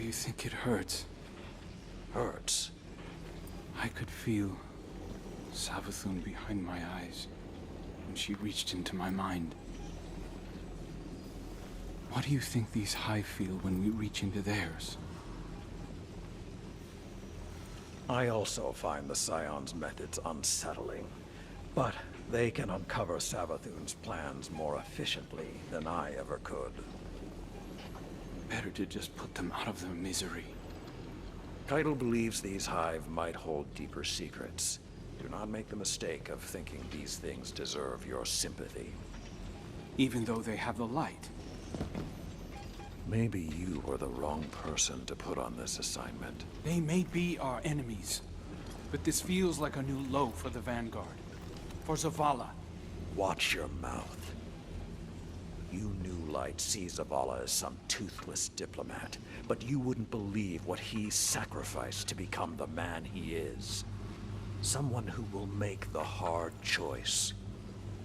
you think it hurts? Hurts? I could feel Savathun behind my eyes when she reached into my mind. What do you think these Hive feel when we reach into theirs? I also find the Scion's methods unsettling, but they can uncover Savathun's plans more efficiently than I ever could. Better to just put them out of their misery. Keitel believes these Hive might hold deeper secrets. Do not make the mistake of thinking these things deserve your sympathy. Even though they have the light. Maybe you were the wrong person to put on this assignment. They may be our enemies, but this feels like a new low for the Vanguard. For Zavala. Watch your mouth. You New Light see Zavala as some toothless diplomat, but you wouldn't believe what he sacrificed to become the man he is. Someone who will make the hard choice,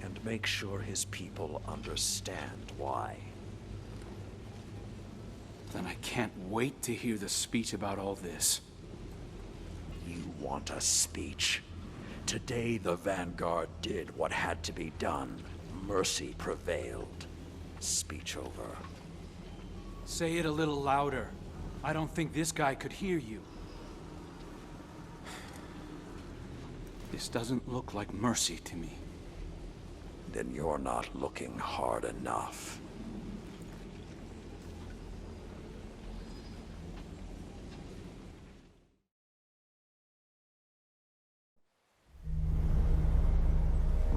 and make sure his people understand why. Then I can't wait to hear the speech about all this. You want a speech? Today the Vanguard did what had to be done. Mercy prevailed. Speech over. Say it a little louder. I don't think this guy could hear you. This doesn't look like mercy to me. Then you're not looking hard enough.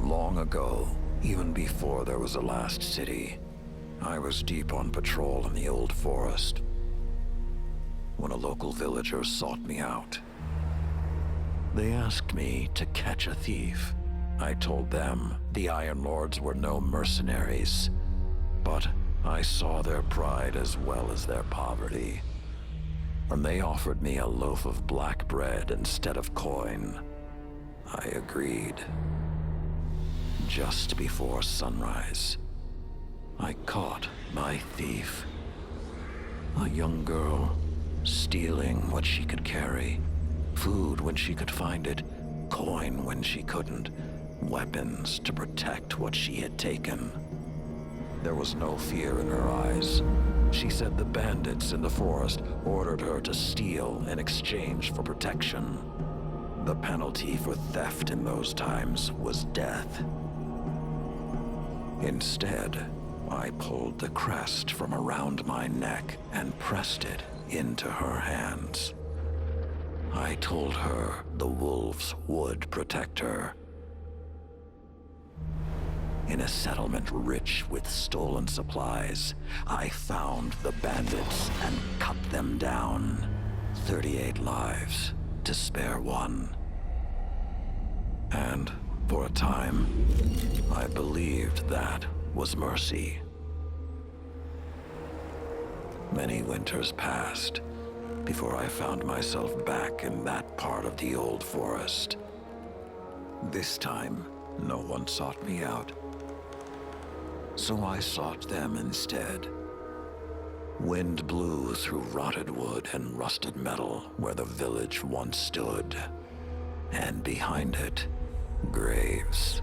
Long ago, even before there was a last city, I was deep on patrol in the old forest when a local villager sought me out. They asked me to catch a thief. I told them the Iron Lords were no mercenaries, but I saw their pride as well as their poverty. And they offered me a loaf of black bread instead of coin. I agreed. Just before sunrise, I caught my thief. A young girl, stealing what she could carry. Food when she could find it, coin when she couldn't, weapons to protect what she had taken. There was no fear in her eyes. She said the bandits in the forest ordered her to steal in exchange for protection. The penalty for theft in those times was death. Instead, I pulled the crest from around my neck and pressed it into her hands. I told her the wolves would protect her. In a settlement rich with stolen supplies, I found the bandits and cut them down. 38 lives to spare one. And for a time, I believed that was mercy. Many winters passed before I found myself back in that part of the old forest. This time, no one sought me out. So I sought them instead. Wind blew through rotted wood and rusted metal where the village once stood. And behind it, graves.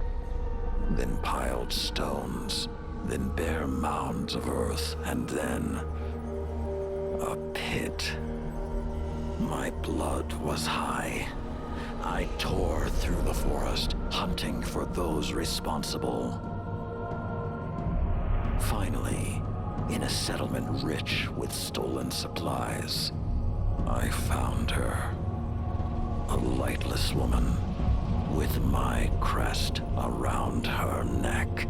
Then piled stones, then bare mounds of earth, and then a pit. My blood was high. I tore through the forest, hunting for those responsible. Finally, in a settlement rich with stolen supplies, I found her. A lightless woman, with my crest around her neck.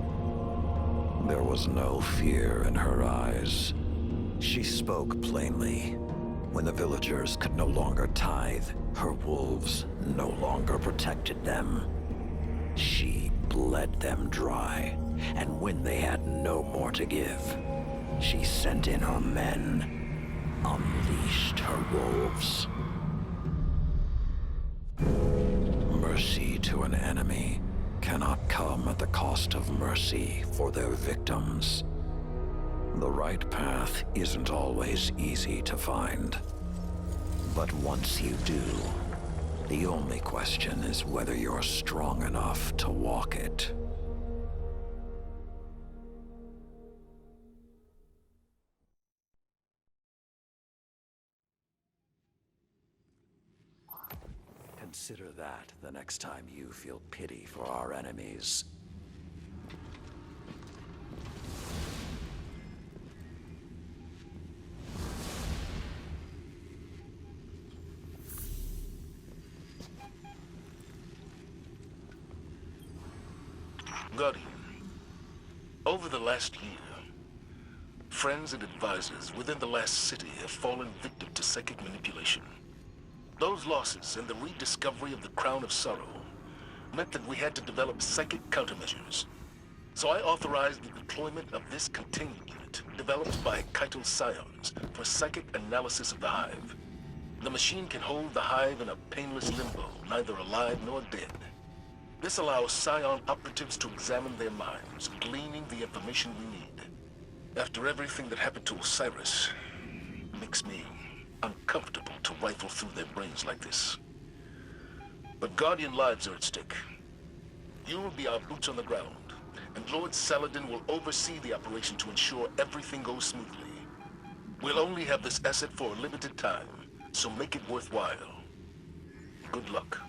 There was no fear in her eyes. She spoke plainly. When the villagers could no longer tithe, her wolves no longer protected them. She bled them dry, and when they had no more to give, she sent in her men, unleashed her wolves. Mercy to an enemy cannot come at the cost of mercy for their victims. The right path isn't always easy to find. But once you do, the only question is whether you're strong enough to walk it. Consider that the next time you feel pity for our enemies. Guardian, over the last year, friends and advisors within the last city have fallen victim to psychic manipulation. Those losses and the rediscovery of the Crown of Sorrow meant that we had to develop psychic countermeasures. So I authorized the deployment of this containment unit, developed by Kaito Scions, for psychic analysis of the Hive. The machine can hold the Hive in a painless limbo, neither alive nor dead. This allows Scion operatives to examine their minds, gleaning the information we need. After everything that happened to Osiris, it makes me uncomfortable to rifle through their brains like this. But Guardian lives are at stake. You will be our boots on the ground, and Lord Saladin will oversee the operation to ensure everything goes smoothly. We'll only have this asset for a limited time, so make it worthwhile. Good luck.